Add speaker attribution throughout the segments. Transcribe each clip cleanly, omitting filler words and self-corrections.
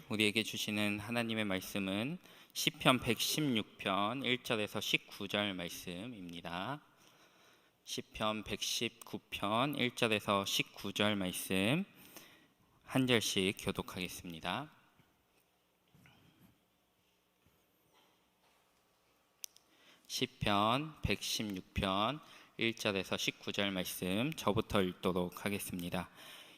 Speaker 1: 우리에게 주시는 하나님의 말씀은 시편 116편 1절에서 19절 말씀입니다. 시편 119편 1절에서 19절 말씀 한 절씩 교독하겠습니다. 시편 116편 1절에서 19절 말씀 저부터 읽도록 하겠습니다.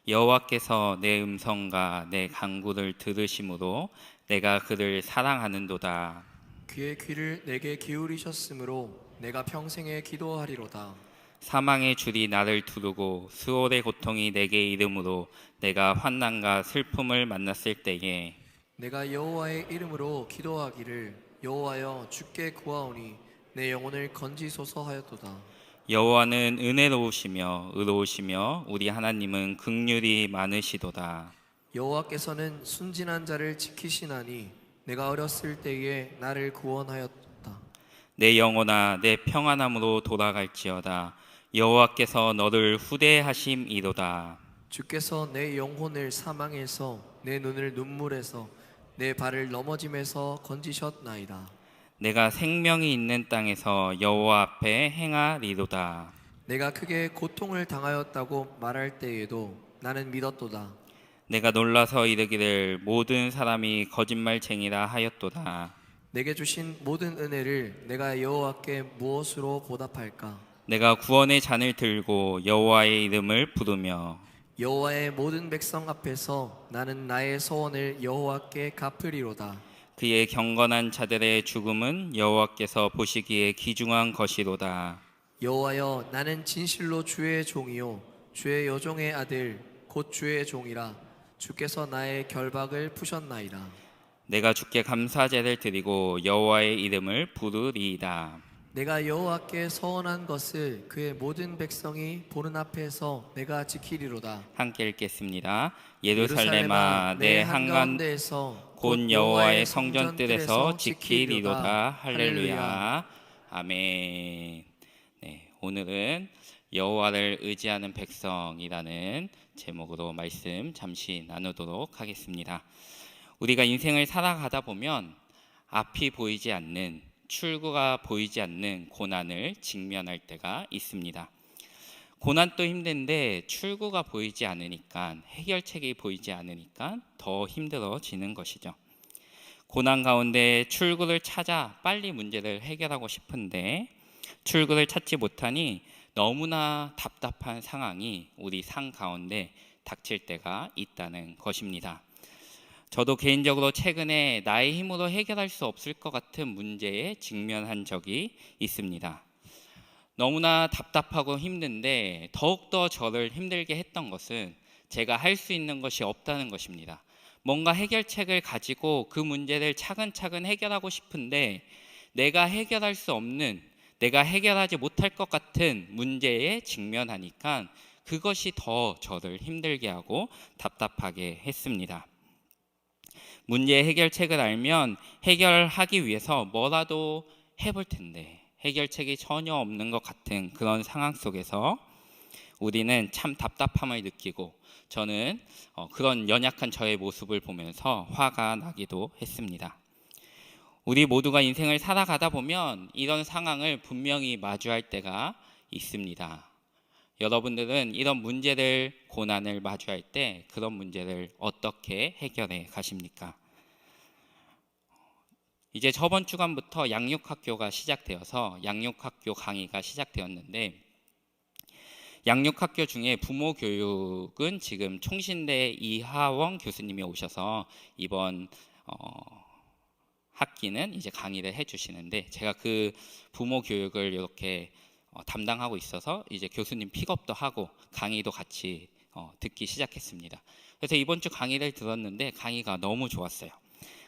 Speaker 1: 여호와께서 내 음성과 내 간구를 들으심으로 내가 그를 사랑하는도다.
Speaker 2: 귀의 귀를 내게 기울이셨으므로 내가 평생에 기도하리로다.
Speaker 1: 사망의 줄이 나를 두르고 수월의 고통이 내게 이름으로 내가 환난과 슬픔을 만났을 때에
Speaker 2: 내가 여호와의 이름으로 기도하기를 여호와여 주께 구하오니 내 영혼을 건지소서 하였도다.
Speaker 1: 여호와는 은혜로우시며 의로우시며 우리 하나님은 긍휼이 많으시도다.
Speaker 2: 여호와께서는 순진한 자를 지키시나니 내가 어렸을 때에 나를 구원하였다.
Speaker 1: 내 영혼아 내 평안함으로 돌아갈지어다. 여호와께서 너를 후대하심이로다.
Speaker 2: 주께서 내 영혼을 사망에서 내 눈을 눈물에서 내 발을 넘어짐에서 건지셨나이다.
Speaker 1: 내가 생명이 있는 땅에서 여호와 앞에 행하리로다.
Speaker 2: 내가 크게 고통을 당하였다고 말할 때에도 나는 믿었도다.
Speaker 1: 내가 놀라서 이르기를 모든 사람이 거짓말쟁이라 하였도다.
Speaker 2: 내게 주신 모든 은혜를 내가 여호와께 무엇으로 보답할까?
Speaker 1: 내가 구원의 잔을 들고 여호와의 이름을 부르며
Speaker 2: 여호와의 모든 백성 앞에서 나는 나의 소원을 여호와께 갚으리로다.
Speaker 1: 그의 경건한 자들의 죽음은 여호와께서 보시기에 귀중한 것이로다.
Speaker 2: 여호와여 나는 진실로 주의 종이요 주의 여종의 아들 곧 주의 종이라. 주께서 나의 결박을 푸셨나이다.
Speaker 1: 내가 주께 감사제를 드리고 여호와의 이름을 부르리이다.
Speaker 2: 내가 여호와께 서원한 것을 그의 모든 백성이 보는 앞에서 내가 지키리로다.
Speaker 1: 함께 읽겠습니다. 예루살렘아 내 한가운데에서 곧 여호와의 성전뜰에서 지키리로다. 할렐루야. 아멘. 네, 오늘은 여호와를 의지하는 백성이라는 제목으로 말씀 잠시 나누도록 하겠습니다. 우리가 인생을 살아가다 보면 앞이 보이지 않는, 출구가 보이지 않는 고난을 직면할 때가 있습니다. 고난도 힘든데 출구가 보이지 않으니까, 해결책이 보이지 않으니까 더 힘들어지는 것이죠. 고난 가운데 출구를 찾아 빨리 문제를 해결하고 싶은데 출구를 찾지 못하니 너무나 답답한 상황이 우리 삶 가운데 닥칠 때가 있다는 것입니다. 저도 개인적으로 최근에 나의 힘으로 해결할 수 없을 것 같은 문제에 직면한 적이 있습니다. 너무나 답답하고 힘든데 더욱더 저를 힘들게 했던 것은 제가 할 수 있는 것이 없다는 것입니다. 뭔가 해결책을 가지고 그 문제를 차근차근 해결하고 싶은데 내가 해결할 수 없는, 내가 해결하지 못할 것 같은 문제에 직면하니까 그것이 더 저를 힘들게 하고 답답하게 했습니다. 문제의 해결책을 알면 해결하기 위해서 뭐라도 해볼 텐데 해결책이 전혀 없는 것 같은 그런 상황 속에서 우리는 참 답답함을 느끼고 저는 그런 연약한 저의 모습을 보면서 화가 나기도 했습니다. 우리 모두가 인생을 살아가다 보면 이런 상황을 분명히 마주할 때가 있습니다. 여러분들은 이런 문제를, 고난을 마주할 때 그런 문제를 어떻게 해결해 가십니까? 이제 저번 주간부터 양육학교가 시작되어서 양육학교 강의가 시작되었는데 양육학교 중에 부모 교육은 지금 총신대 이하원 교수님이 오셔서 이번 학기는 이제 강의를 해주시는데 제가 그 부모 교육을 이렇게 담당하고 있어서 이제 교수님 픽업도 하고 강의도 같이 듣기 시작했습니다. 그래서 이번 주 강의를 들었는데 강의가 너무 좋았어요.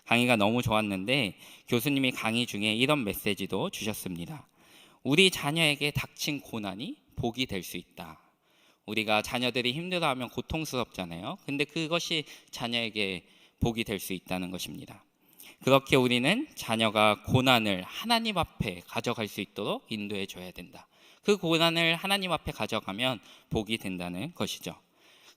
Speaker 1: 강의가 너무 좋았는데 교수님이 강의 중에 이런 메시지도 주셨습니다. 우리 자녀에게 닥친 고난이 복이 될 수 있다. 우리가 자녀들이 힘들어하면 고통스럽잖아요. 근데 그것이 자녀에게 복이 될 수 있다는 것입니다. 그렇게 우리는 자녀가 고난을 하나님 앞에 가져갈 수 있도록 인도해 줘야 된다. 그 고난을 하나님 앞에 가져가면 복이 된다는 것이죠.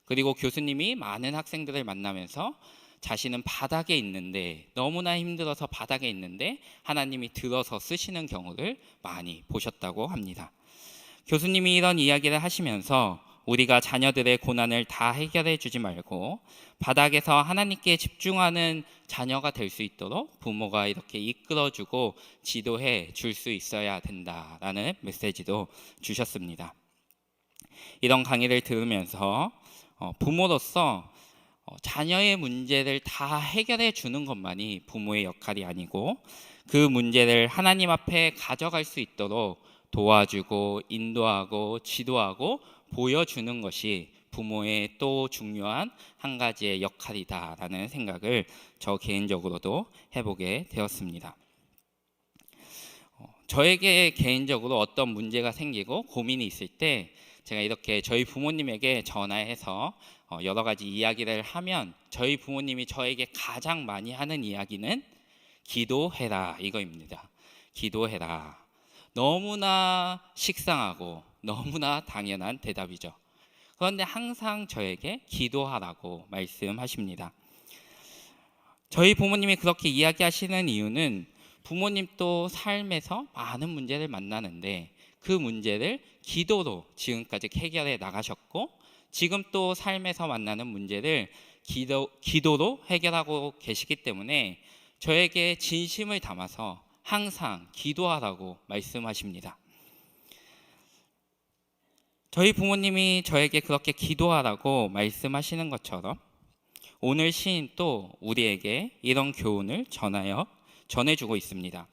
Speaker 1: 그리고 교수님이 많은 학생들을 만나면서 자신은 바닥에 있는데, 너무나 힘들어서 바닥에 있는데 하나님이 들어서 쓰시는 경우를 많이 보셨다고 합니다. 교수님이 이런 이야기를 하시면서 우리가 자녀들의 고난을 다 해결해 주지 말고 바닥에서 하나님께 집중하는 자녀가 될 수 있도록 부모가 이렇게 이끌어주고 지도해 줄 수 있어야 된다라는 메시지도 주셨습니다. 이런 강의를 들으면서 부모로서 자녀의 문제를 다 해결해 주는 것만이 부모의 역할이 아니고 그 문제를 하나님 앞에 가져갈 수 있도록 도와주고 인도하고 지도하고 보여주는 것이 부모의 또 중요한 한 가지의 역할이다라는 생각을 저 개인적으로도 해보게 되었습니다. 저에게 개인적으로 어떤 문제가 생기고 고민이 있을 때 제가 이렇게 저희 부모님에게 전화해서 여러 가지 이야기를 하면 저희 부모님이 저에게 가장 많이 하는 이야기는 기도해라 이거입니다. 기도해라. 너무나 식상하고 너무나 당연한 대답이죠. 그런데 항상 저에게 기도하라고 말씀하십니다. 저희 부모님이 그렇게 이야기하시는 이유는 부모님도 삶에서 많은 문제를 만나는데 그 문제를 기도로 지금까지 해결해 나가셨고 지금 또 삶에서 만나는 문제를 기도로 해결하고 계시기 때문에 저에게 진심을 담아서 항상 기도하라고 말씀하십니다. 저희 부모님이 저에게 그렇게 기도하라고 말씀하시는 것처럼 오늘 시인도 우리에게 이런 교훈을 전해주고 있습니다.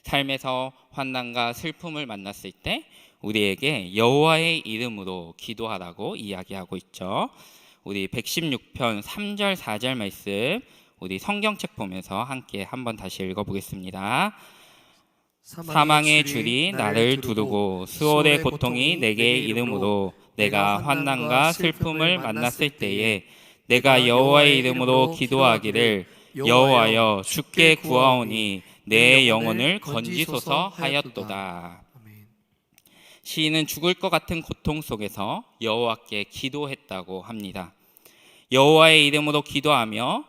Speaker 1: 삶에서 환난과 슬픔을 만났을 때 우리에게 여호와의 이름으로 기도하라고 이야기하고 있죠. 우리 116편 3절 4절 말씀 우리 성경책 보면서 함께 한번 다시 읽어보겠습니다. 사망의 줄이 나를 두르고 수월의 고통이 내게 이름으로 내가 환난과 슬픔을 만났을 때에 내가 여호와의 이름으로 기도하기를 여호와여 주께 구하오니 내 영혼을 건지소서 하였도다. 시인은 죽을 것 같은 고통 속에서 여호와께 기도했다고 합니다. 여호와의 이름으로 기도하며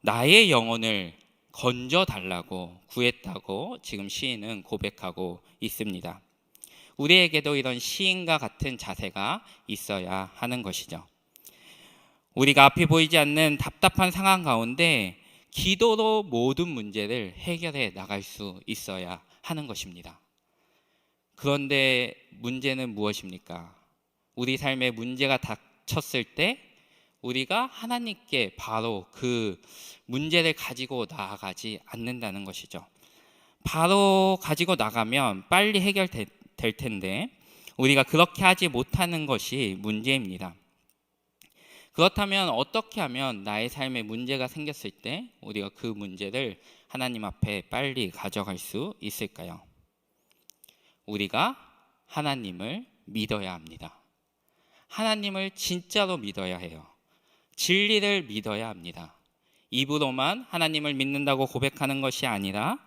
Speaker 1: 나의 영혼을 건져달라고 구했다고 지금 시인은 고백하고 있습니다. 우리에게도 이런 시인과 같은 자세가 있어야 하는 것이죠. 우리가 앞이 보이지 않는 답답한 상황 가운데 기도로 모든 문제를 해결해 나갈 수 있어야 하는 것입니다. 그런데 문제는 무엇입니까? 우리 삶에 문제가 닥쳤을 때 우리가 하나님께 바로 그 문제를 가지고 나아가지 않는다는 것이죠. 바로 가지고 나가면 빨리 해결될 텐데 우리가 그렇게 하지 못하는 것이 문제입니다. 그렇다면 어떻게 하면 나의 삶에 문제가 생겼을 때 우리가 그 문제를 하나님 앞에 빨리 가져갈 수 있을까요? 우리가 하나님을 믿어야 합니다. 하나님을 진짜로 믿어야 해요. 진리를 믿어야 합니다. 입으로만 하나님을 믿는다고 고백하는 것이 아니라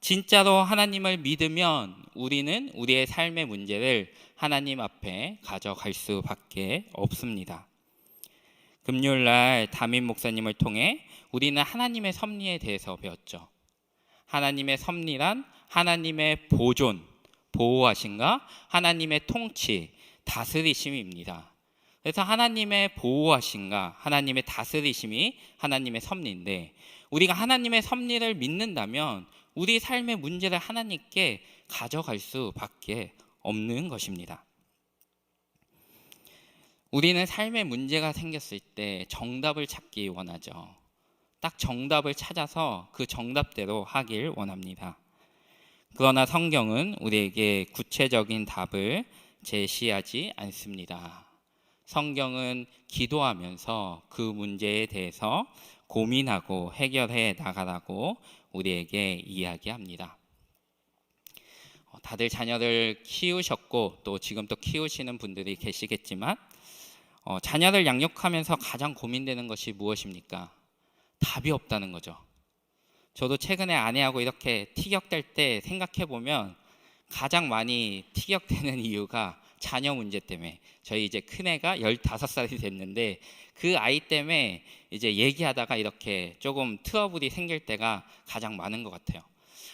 Speaker 1: 진짜로 하나님을 믿으면 우리는 우리의 삶의 문제를 하나님 앞에 가져갈 수밖에 없습니다. 금요일날 담임 목사님을 통해 우리는 하나님의 섭리에 대해서 배웠죠. 하나님의 섭리란 하나님의 보존, 보호하심과 하나님의 통치, 다스리심입니다. 그래서 하나님의 보호하심과 하나님의 다스리심이 하나님의 섭리인데 우리가 하나님의 섭리를 믿는다면 우리 삶의 문제를 하나님께 가져갈 수밖에 없는 것입니다. 우리는 삶의 문제가 생겼을 때 정답을 찾기 원하죠. 딱 정답을 찾아서 그 정답대로 하길 원합니다. 그러나 성경은 우리에게 구체적인 답을 제시하지 않습니다. 성경은 기도하면서 그 문제에 대해서 고민하고 해결해 나가라고 우리에게 이야기합니다. 다들 자녀를 키우셨고 또 지금 또 키우시는 분들이 계시겠지만 자녀를 양육하면서 가장 고민되는 것이 무엇입니까? 답이 없다는 거죠. 저도 최근에 아내하고 이렇게 티격될 때 생각해 보면 가장 많이 티격되는 이유가 자녀 문제 때문에, 저희 이제 큰애가 15살이 됐는데 그 아이 때문에 이제 얘기하다가 이렇게 조금 트러블이 생길 때가 가장 많은 것 같아요.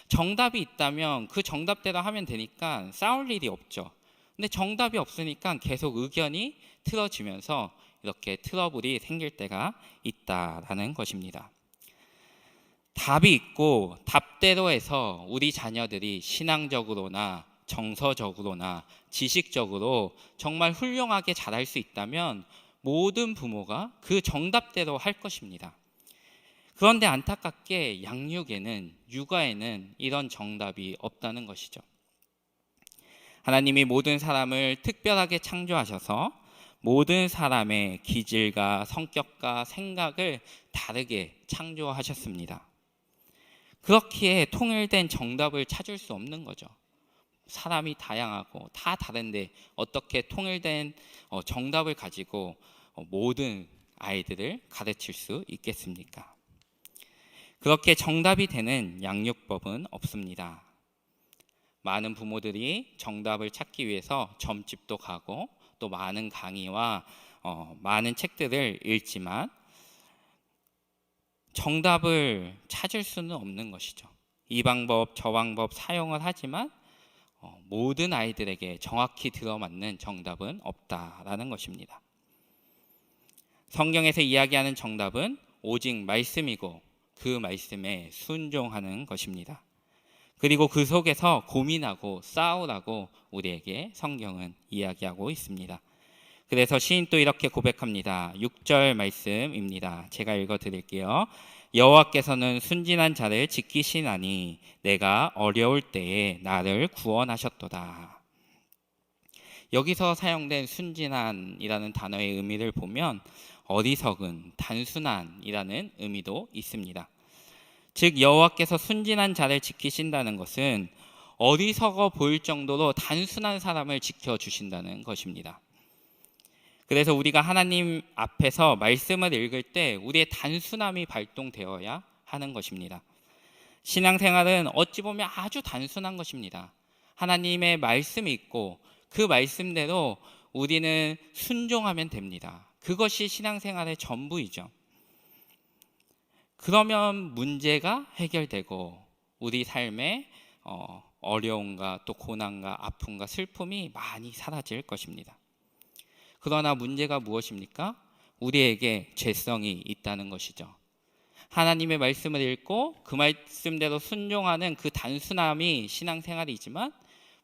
Speaker 1: 정답이 있다면 그 정답대로 하면 되니까 싸울 일이 없죠. 근데 정답이 없으니까 계속 의견이 틀어지면서 이렇게 트러블이 생길 때가 있다라는 것입니다. 답이 있고 답대로 해서 우리 자녀들이 신앙적으로나 정서적으로나 지식적으로 정말 훌륭하게 자랄 수 있다면 모든 부모가 그 정답대로 할 것입니다. 그런데 안타깝게 양육에는, 육아에는 이런 정답이 없다는 것이죠. 하나님이 모든 사람을 특별하게 창조하셔서 모든 사람의 기질과 성격과 생각을 다르게 창조하셨습니다. 그렇기에 통일된 정답을 찾을 수 없는 거죠. 사람이 다양하고 다 다른데 어떻게 통일된 정답을 가지고 모든 아이들을 가르칠 수 있겠습니까? 그렇게 정답이 되는 양육법은 없습니다. 많은 부모들이 정답을 찾기 위해서 점집도 가고 또 많은 강의와 많은 책들을 읽지만 정답을 찾을 수는 없는 것이죠. 이 방법 저 방법 사용을 하지만 모든 아이들에게 정확히 들어맞는 정답은 없다라는 것입니다. 성경에서 이야기하는 정답은 오직 말씀이고 그 말씀에 순종하는 것입니다. 그리고 그 속에서 고민하고 싸우라고 우리에게 성경은 이야기하고 있습니다. 그래서 시인 또 이렇게 고백합니다. 6절 말씀입니다. 제가 읽어드릴게요. 여호와께서는 순진한 자를 지키시나니 내가 어려울 때에 나를 구원하셨도다. 여기서 사용된 순진한이라는 단어의 의미를 보면 어리석은, 단순한이라는 의미도 있습니다. 즉 여호와께서 순진한 자를 지키신다는 것은 어리석어 보일 정도로 단순한 사람을 지켜주신다는 것입니다. 그래서 우리가 하나님 앞에서 말씀을 읽을 때 우리의 단순함이 발동되어야 하는 것입니다. 신앙생활은 어찌 보면 아주 단순한 것입니다. 하나님의 말씀이 있고 그 말씀대로 우리는 순종하면 됩니다. 그것이 신앙생활의 전부이죠. 그러면 문제가 해결되고 우리 삶에 어려움과 또 고난과 아픔과 슬픔이 많이 사라질 것입니다. 그러나 문제가 무엇입니까? 우리에게 죄성이 있다는 것이죠. 하나님의 말씀을 읽고 그 말씀대로 순종하는 그 단순함이 신앙생활이지만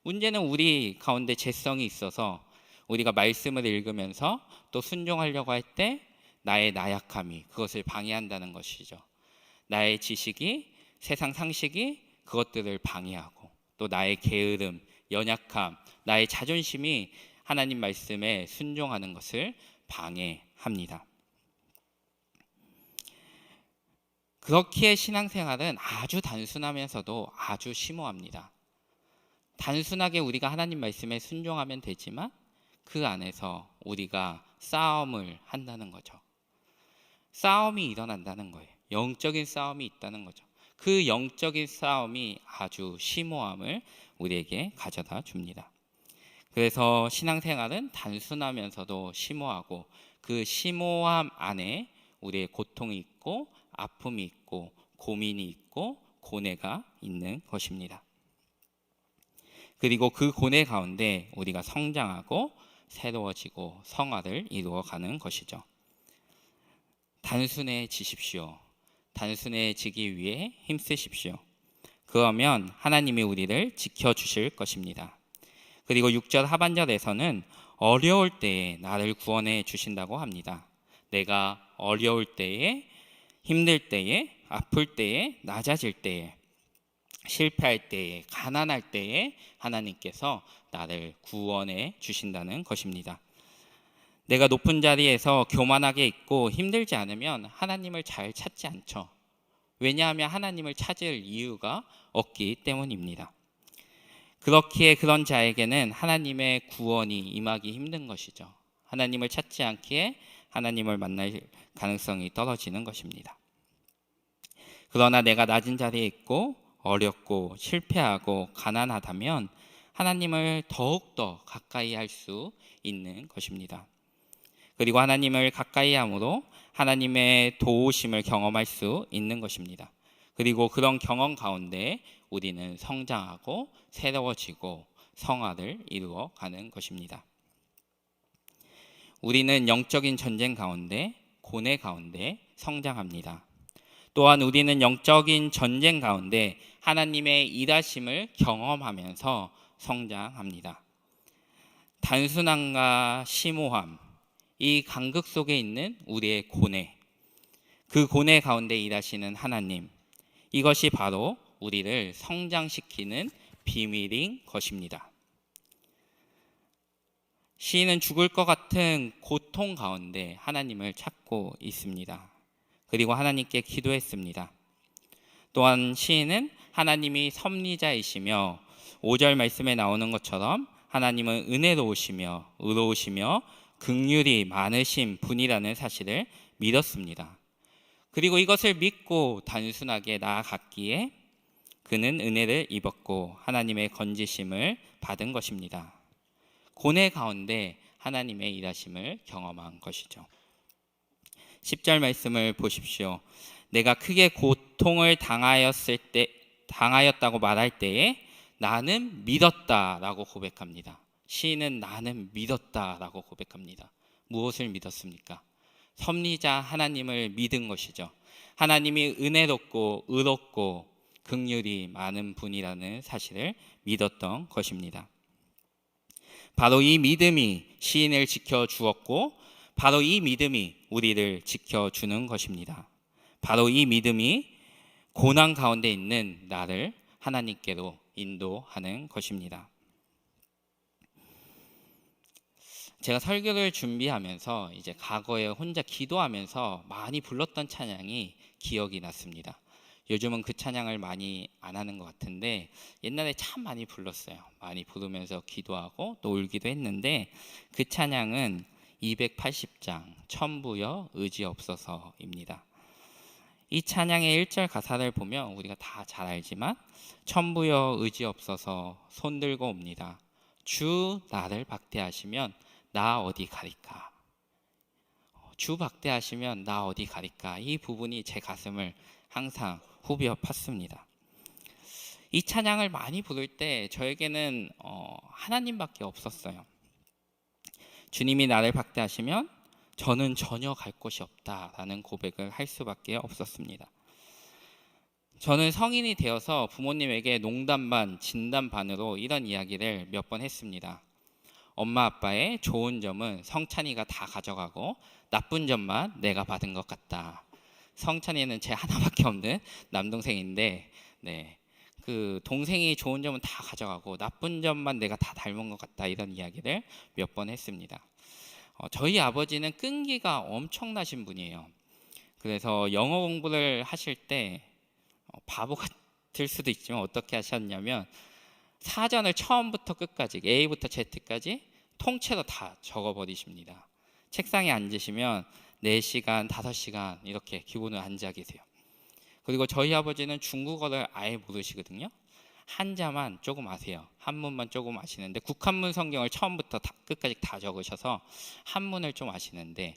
Speaker 1: 문제는 우리 가운데 죄성이 있어서 우리가 말씀을 읽으면서 또 순종하려고 할 때 나의 나약함이 그것을 방해한다는 것이죠. 나의 지식이, 세상 상식이 그것들을 방해하고 또 나의 게으름, 연약함, 나의 자존심이 하나님 말씀에 순종하는 것을 방해합니다. 그렇기에 신앙생활은 아주 단순하면서도 아주 심오합니다. 단순하게 우리가 하나님 말씀에 순종하면 되지만 그 안에서 우리가 싸움을 한다는 거죠. 싸움이 일어난다는 거예요. 영적인 싸움이 있다는 거죠. 그 영적인 싸움이 아주 심오함을 우리에게 가져다 줍니다. 그래서 신앙생활은 단순하면서도 심오하고 그 심오함 안에 우리의 고통이 있고 아픔이 있고 고민이 있고 고뇌가 있는 것입니다. 그리고 그 고뇌 가운데 우리가 성장하고 새로워지고 성화를 이루어가는 것이죠. 단순해지십시오. 단순해지기 위해 힘쓰십시오. 그러면 하나님이 우리를 지켜주실 것입니다. 그리고 6절 하반절에서는 어려울 때에 나를 구원해 주신다고 합니다. 내가 어려울 때에, 힘들 때에, 아플 때에, 낮아질 때에, 실패할 때에, 가난할 때에 하나님께서 나를 구원해 주신다는 것입니다. 내가 높은 자리에서 교만하게 있고 힘들지 않으면 하나님을 잘 찾지 않죠. 왜냐하면 하나님을 찾을 이유가 없기 때문입니다. 그렇기에 그런 자에게는 하나님의 구원이 임하기 힘든 것이죠. 하나님을 찾지 않기에 하나님을 만날 가능성이 떨어지는 것입니다. 그러나 내가 낮은 자리에 있고 어렵고 실패하고 가난하다면 하나님을 더욱더 가까이 할 수 있는 것입니다. 그리고 하나님을 가까이 함으로 하나님의 도우심을 경험할 수 있는 것입니다. 그리고 그런 경험 가운데 우리는 성장하고 새로워지고 성화를 이루어 가는 것입니다. 우리는 영적인 전쟁 가운데, 고뇌 가운데 성장합니다. 또한 우리는 영적인 전쟁 가운데 하나님의 일하심을 경험하면서 성장합니다. 단순함과 심오함, 이 간극 속에 있는 우리의 고뇌, 그 고뇌 가운데 일하시는 하나님, 이것이 바로 우리를 성장시키는 비밀인 것입니다. 시인은 죽을 것 같은 고통 가운데 하나님을 찾고 있습니다. 그리고 하나님께 기도했습니다. 또한 시인은 하나님이 섭리자이시며 5절 말씀에 나오는 것처럼 하나님은 은혜로우시며 의로우시며 긍휼이 많으신 분이라는 사실을 믿었습니다. 그리고 이것을 믿고 단순하게 나아갔기에 그는 은혜를 입었고 하나님의 건지심을 받은 것입니다. 고뇌 가운데 하나님의 일하심을 경험한 것이죠. 10절 말씀을 보십시오. 내가 크게 고통을 당하였다고 말할 때에 나는 믿었다라고 고백합니다. 시인은 나는 믿었다라고 고백합니다. 무엇을 믿었습니까? 섭리자 하나님을 믿은 것이죠. 하나님이 은혜롭고 의롭고 긍휼이 많은 분이라는 사실을 믿었던 것입니다. 바로 이 믿음이 시인을 지켜주었고 바로 이 믿음이 우리를 지켜주는 것입니다. 바로 이 믿음이 고난 가운데 있는 나를 하나님께로 인도하는 것입니다. 제가 설교를 준비하면서 이제 과거에 혼자 기도하면서 많이 불렀던 찬양이 기억이 났습니다. 요즘은 그 찬양을 많이 안 하는 것 같은데 옛날에 참 많이 불렀어요. 많이 부르면서 기도하고 또 울기도 했는데 그 찬양은 280장 천부여 의지없어서입니다. 이 찬양의 1절 가사를 보면 우리가 다 잘 알지만 천부여 의지없어서 손들고 옵니다. 주 나를 박대하시면 나 어디 가리까. 주 박대하시면 나 어디 가리까. 이 부분이 제 가슴을 항상 후벼 팠습니다. 이 찬양을 많이 부를 때 저에게는 하나님밖에 없었어요. 주님이 나를 박대하시면 저는 전혀 갈 곳이 없다라는 고백을 할 수밖에 없었습니다. 저는 성인이 되어서 부모님에게 농담 반 진담 반으로 이런 이야기를 몇 번 했습니다. 엄마 아빠의 좋은 점은 성찬이가 다 가져가고 나쁜 점만 내가 받은 것 같다. 성찬이는 제 하나밖에 없는 남동생인데 그 동생이 좋은 점은 다 가져가고 나쁜 점만 내가 다 닮은 것 같다. 이런 이야기를 몇 번 했습니다. 저희 아버지는 끈기가 엄청나신 분이에요. 그래서 영어 공부를 하실 때 바보 같을 수도 있지만 어떻게 하셨냐면 사전을 처음부터 끝까지 A부터 Z까지 통째로 다 적어버리십니다. 책상에 앉으시면 4시간, 5시간 이렇게 기본으로 앉아 계세요. 그리고 저희 아버지는 중국어를 아예 모르시거든요. 한자만 조금 아세요. 한문만 조금 아시는데 국한문 성경을 처음부터 끝까지 다 적으셔서 한문을 좀 아시는데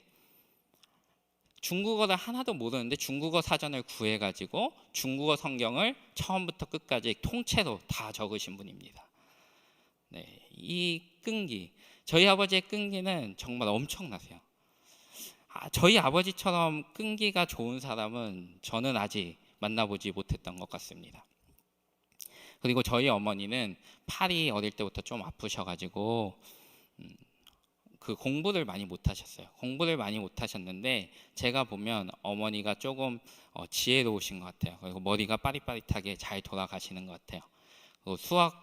Speaker 1: 중국어를 하나도 모르는데 중국어 사전을 구해가지고 중국어 성경을 처음부터 끝까지 통째로 다 적으신 분입니다. 이 끈기, 저희 아버지의 끈기는 정말 엄청나세요. 저희 아버지처럼 끈기가 좋은 사람은 저는 아직 만나보지 못했던 것 같습니다. 그리고 저희 어머니는 팔이 어릴 때부터 좀 아프셔가지고 그 공부를 많이 못하셨어요. 공부를 많이 못하셨는데 제가 보면 어머니가 조금 지혜로우신 것 같아요. 그리고 머리가 빠릿빠릿하게 잘 돌아가시는 것 같아요. 그리고 수학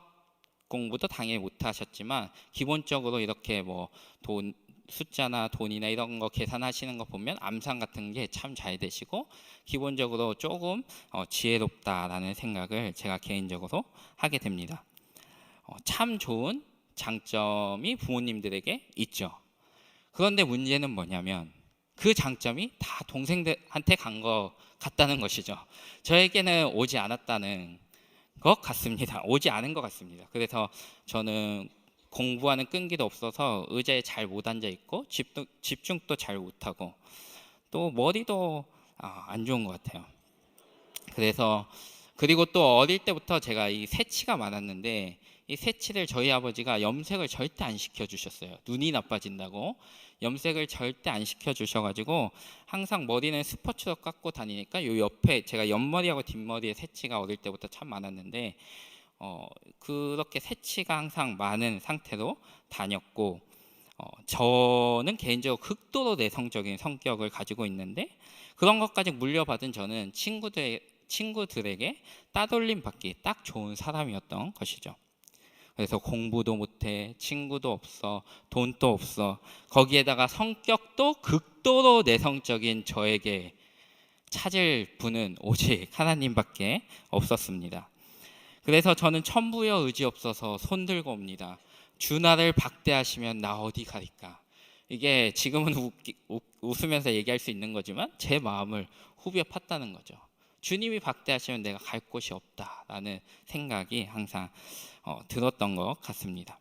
Speaker 1: 공부도 당연히 못하셨지만 기본적으로 이렇게 뭐 숫자나 돈이나 이런 거 계산하시는 거 보면 암산 같은 게 참 잘 되시고 기본적으로 조금 지혜롭다라는 생각을 제가 개인적으로 하게 됩니다. 참 좋은 장점이 부모님들에게 있죠. 그런데 문제는 뭐냐면 그 장점이 다 동생들한테 간 것 같다는 것이죠. 저에게는 오지 않았다는 것 같습니다. 오지 않은 것 같습니다. 그래서 저는 공부하는 끈기도 없어서 의자에 잘 못 앉아 있고 집중도 잘 못하고 또 머리도 안 좋은 것 같아요. 그래서 그리고 또 어릴 때부터 제가 이 새치가 많았는데 이 새치를 저희 아버지가 염색을 절대 안 시켜주셨어요. 눈이 나빠진다고 염색을 절대 안 시켜주셔가지고 항상 머리는 스포츠로 깎고 다니니까 요 옆에 제가 옆머리하고 뒷머리에 새치가 어릴 때부터 참 많았는데 그렇게 새치가 항상 많은 상태로 다녔고 저는 개인적으로 극도로 내성적인 성격을 가지고 있는데 그런 것까지 물려받은 저는 친구들에게 따돌림 받기 딱 좋은 사람이었던 것이죠. 그래서 공부도 못해, 친구도 없어, 돈도 없어, 거기에다가 성격도 극도로 내성적인 저에게 찾을 분은 오직 하나님밖에 없었습니다. 그래서 저는 천부여 의지 없어서 손들고 옵니다. 주 나를 박대하시면 나 어디 가리까. 이게 지금은 웃으면서 얘기할 수 있는 거지만 제 마음을 후벼 팠다는 거죠. 주님이 박대하시면 내가 갈 곳이 없다라는 생각이 항상 들었던 것 같습니다.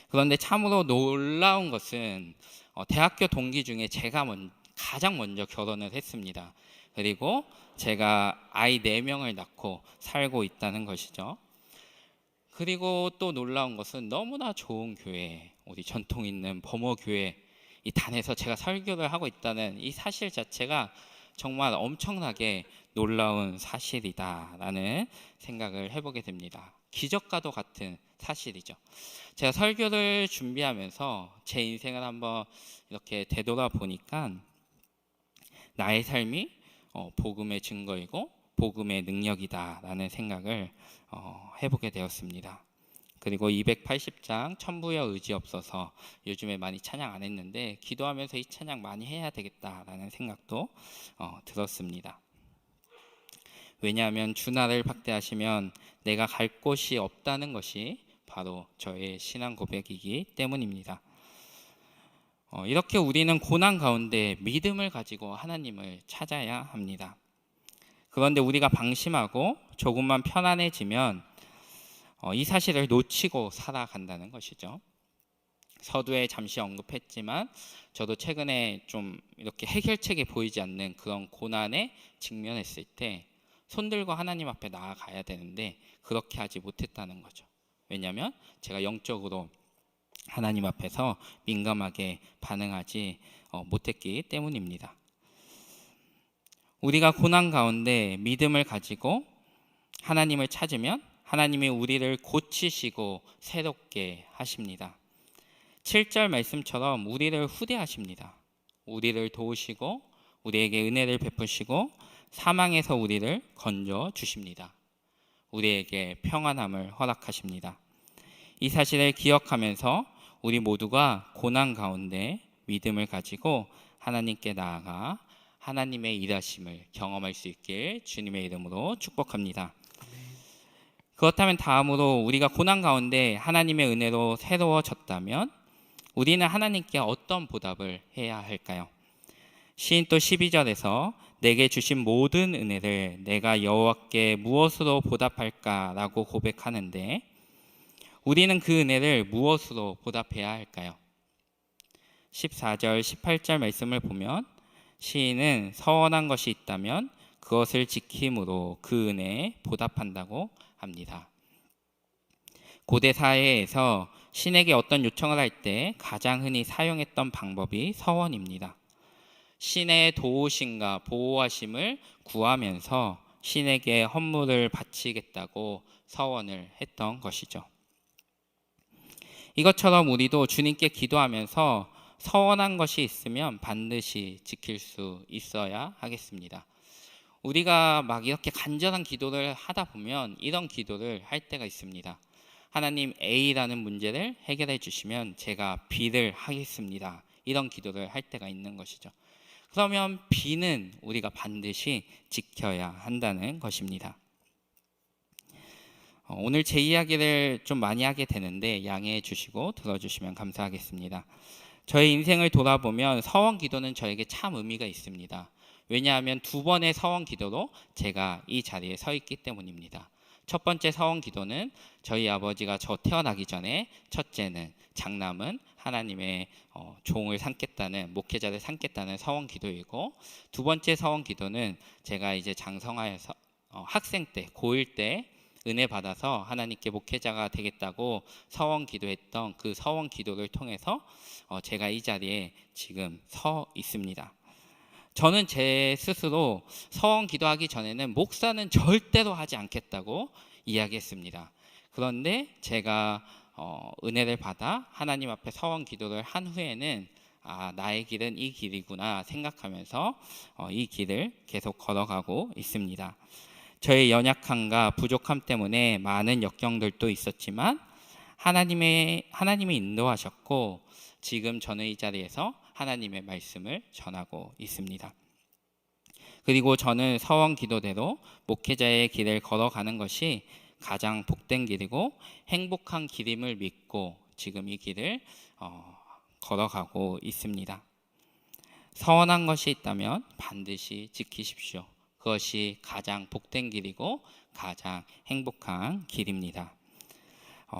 Speaker 1: 그런데 참으로 놀라운 것은 대학교 동기 중에 제가 가장 먼저 결혼을 했습니다. 그리고 제가 아이 4명을 낳고 살고 있다는 것이죠. 그리고 또 놀라운 것은 너무나 좋은 교회, 우리 전통 있는 범어교회 이 단에서 제가 설교를 하고 있다는 이 사실 자체가 정말 엄청나게 놀라운 사실이다라는 생각을 해보게 됩니다. 기적과도 같은 사실이죠. 제가 설교를 준비하면서 제 인생을 한번 이렇게 되돌아 보니까 나의 삶이 복음의 증거이고 복음의 능력이다라는 생각을 해보게 되었습니다. 그리고 280장 천부여 의지 없어서 요즘에 많이 찬양 안 했는데 기도하면서 이 찬양 많이 해야 되겠다라는 생각도 들었습니다. 왜냐하면 주 나를 박대하시면 내가 갈 곳이 없다는 것이 바로 저의 신앙 고백이기 때문입니다. 이렇게 우리는 고난 가운데 믿음을 가지고 하나님을 찾아야 합니다. 그런데 우리가 방심하고 조금만 편안해지면 이 사실을 놓치고 살아간다는 것이죠. 서두에 잠시 언급했지만 저도 최근에 좀 이렇게 해결책이 보이지 않는 그런 고난에 직면했을 때 손들고 하나님 앞에 나아가야 되는데 그렇게 하지 못했다는 거죠. 왜냐하면 제가 영적으로 하나님 앞에서 민감하게 반응하지 못했기 때문입니다. 우리가 고난 가운데 믿음을 가지고 하나님을 찾으면 하나님이 우리를 고치시고 새롭게 하십니다. 7절 말씀처럼 우리를 후대하십니다. 우리를 도우시고 우리에게 은혜를 베푸시고 사망에서 우리를 건져 주십니다. 우리에게 평안함을 허락하십니다. 이 사실을 기억하면서 우리 모두가 고난 가운데 믿음을 가지고 하나님께 나아가 하나님의 일하심을 경험할 수 있길 주님의 이름으로 축복합니다. 그렇다면 다음으로 우리가 고난 가운데 하나님의 은혜로 새로워졌다면 우리는 하나님께 어떤 보답을 해야 할까요? 시인 또 12절에서 내게 주신 모든 은혜를 내가 여호와께 무엇으로 보답할까라고 고백하는데 우리는 그 은혜를 무엇으로 보답해야 할까요? 14절, 18절 말씀을 보면 시인은 서원한 것이 있다면 그것을 지킴으로 그 은혜에 보답한다고 합니다. 고대 사회에서 신에게 어떤 요청을 할 때 가장 흔히 사용했던 방법이 서원입니다. 신의 도우심과 보호하심을 구하면서 신에게 헌물을 바치겠다고 서원을 했던 것이죠. 이것처럼 우리도 주님께 기도하면서 서원한 것이 있으면 반드시 지킬 수 있어야 하겠습니다. 우리가 막 이렇게 간절한 기도를 하다 보면 이런 기도를 할 때가 있습니다. 하나님 A라는 문제를 해결해 주시면 제가 B를 하겠습니다. 이런 기도를 할 때가 있는 것이죠. 그러면 B는 우리가 반드시 지켜야 한다는 것입니다. 오늘 제 이야기를 좀 많이 하게 되는데 양해해 주시고 들어주시면 감사하겠습니다. 저의 인생을 돌아보면 서원 기도는 저에게 참 의미가 있습니다. 왜냐하면 2번의 서원 기도로 제가 이 자리에 서 있기 때문입니다. 첫 번째 서원 기도는 저희 아버지가 저 태어나기 전에 첫째는 장남은 하나님의 종을 삼겠다는, 목회자를 삼겠다는 서원 기도이고, 두 번째 서원 기도는 제가 이제 장성하여서 학생 때, 고1 때 은혜 받아서 하나님께 목회자가 되겠다고 서원 기도했던 그 서원 기도를 통해서 제가 이 자리에 지금 서 있습니다. 저는 제 스스로 서원 기도하기 전에는 목사는 절대로 하지 않겠다고 이야기했습니다. 그런데 제가 은혜를 받아 하나님 앞에 서원 기도를 한 후에는 나의 길은 이 길이구나 생각하면서 이 길을 계속 걸어가고 있습니다. 저의 연약함과 부족함 때문에 많은 역경들도 있었지만 하나님이 인도하셨고, 지금 저는 이 자리에서 하나님의 말씀을 전하고 있습니다. 그리고 저는 서원 기도대로 목회자의 길을 걸어가는 것이 가장 복된 길이고 행복한 길임을 믿고 지금 이 길을 걸어가고 있습니다. 서원한 것이 있다면 반드시 지키십시오. 그것이 가장 복된 길이고 가장 행복한 길입니다.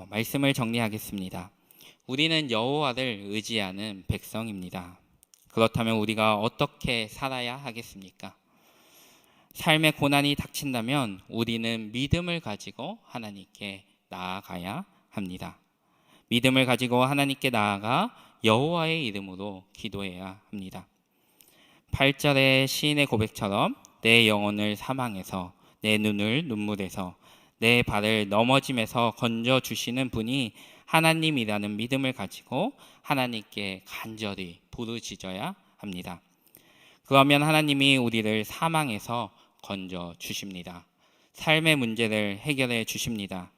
Speaker 1: 말씀을 정리하겠습니다. 우리는 여호와를 의지하는 백성입니다. 그렇다면 우리가 어떻게 살아야 하겠습니까? 삶의 고난이 닥친다면 우리는 믿음을 가지고 하나님께 나아가야 합니다. 믿음을 가지고 하나님께 나아가 여호와의 이름으로 기도해야 합니다. 8절의 시인의 고백처럼 내 영혼을 사망에서, 내 눈을 눈물에서, 내 발을 넘어짐에서 건져주시는 분이 하나님이라는 믿음을 가지고 하나님께 간절히 부르짖어야 합니다. 그러면 하나님이 우리를 사망에서 건져주십니다. 삶의 문제를 해결해 주십니다.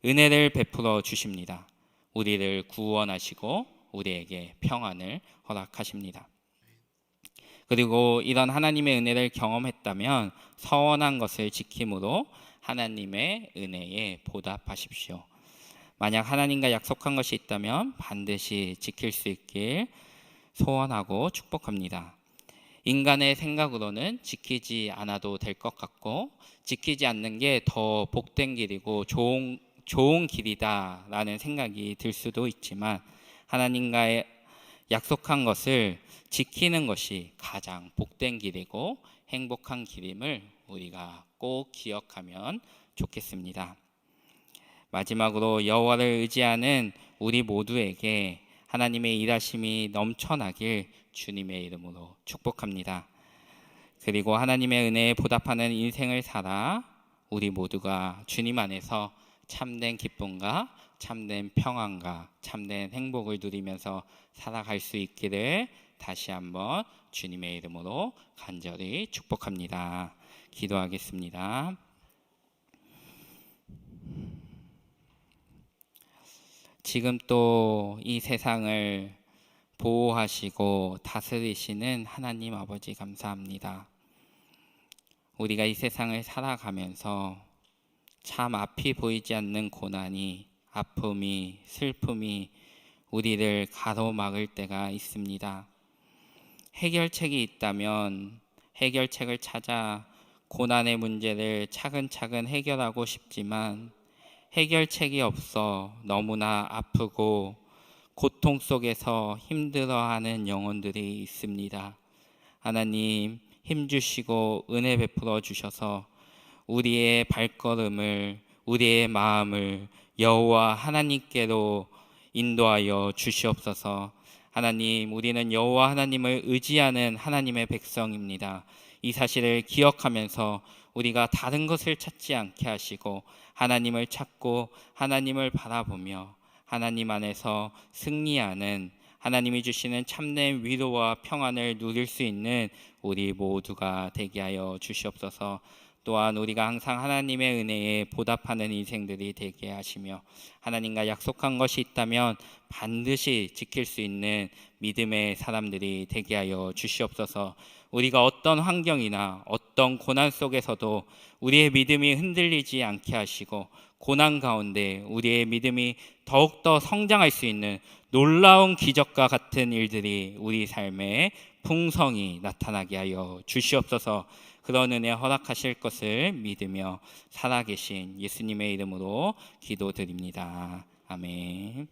Speaker 1: 은혜를 베풀어 주십니다. 우리를 구원하시고 우리에게 평안을 허락하십니다. 그리고 이런 하나님의 은혜를 경험했다면 서원한 것을 지킴으로 하나님의 은혜에 보답하십시오. 만약 하나님과 약속한 것이 있다면 반드시 지킬 수 있길 소원하고 축복합니다. 인간의 생각으로는 지키지 않아도 될 것 같고 지키지 않는 게 더 복된 길이고 좋은 길이다라는 생각이 들 수도 있지만 하나님과의 약속한 것을 지키는 것이 가장 복된 길이고 행복한 길임을 우리가 꼭 기억하면 좋겠습니다. 마지막으로 여호와를 의지하는 우리 모두에게 하나님의 일하심이 넘쳐나길 주님의 이름으로 축복합니다. 그리고 하나님의 은혜에 보답하는 인생을 살아 우리 모두가 주님 안에서 참된 기쁨과 참된 평안과 참된 행복을 누리면서 살아갈 수 있기를 다시 한번 주님의 이름으로 간절히 축복합니다. 기도하겠습니다. 지금 또 이 세상을 보호하시고 다스리시는 하나님 아버지 감사합니다. 우리가 이 세상을 살아가면서 참 앞이 보이지 않는 고난이, 아픔이, 슬픔이 우리를 가로막을 때가 있습니다. 해결책이 있다면 해결책을 찾아 고난의 문제를 차근차근 해결하고 싶지만 해결책이 없어 너무나 아프고 고통 속에서 힘들어하는 영혼들이 있습니다. 하나님 힘주시고 은혜 베풀어 주셔서 우리의 발걸음을, 우리의 마음을 여호와 하나님께로 인도하여 주시옵소서. 하나님, 우리는 여호와 하나님을 의지하는 하나님의 백성입니다. 이 사실을 기억하면서 우리가 다른 것을 찾지 않게 하시고 하나님을 찾고 하나님을 바라보며 하나님 안에서 승리하는, 하나님이 주시는 참된 위로와 평안을 누릴 수 있는 우리 모두가 되게 하여 주시옵소서. 또한 우리가 항상 하나님의 은혜에 보답하는 인생들이 되게 하시며 하나님과 약속한 것이 있다면 반드시 지킬 수 있는 믿음의 사람들이 되게 하여 주시옵소서. 우리가 어떤 환경이나 어떤 고난 속에서도 우리의 믿음이 흔들리지 않게 하시고 고난 가운데 우리의 믿음이 더욱더 성장할 수 있는 놀라운 기적과 같은 일들이 우리 삶에 풍성히 나타나게 하여 주시옵소서. 그런 은혜 허락하실 것을 믿으며 살아계신 예수님의 이름으로 기도드립니다. 아멘.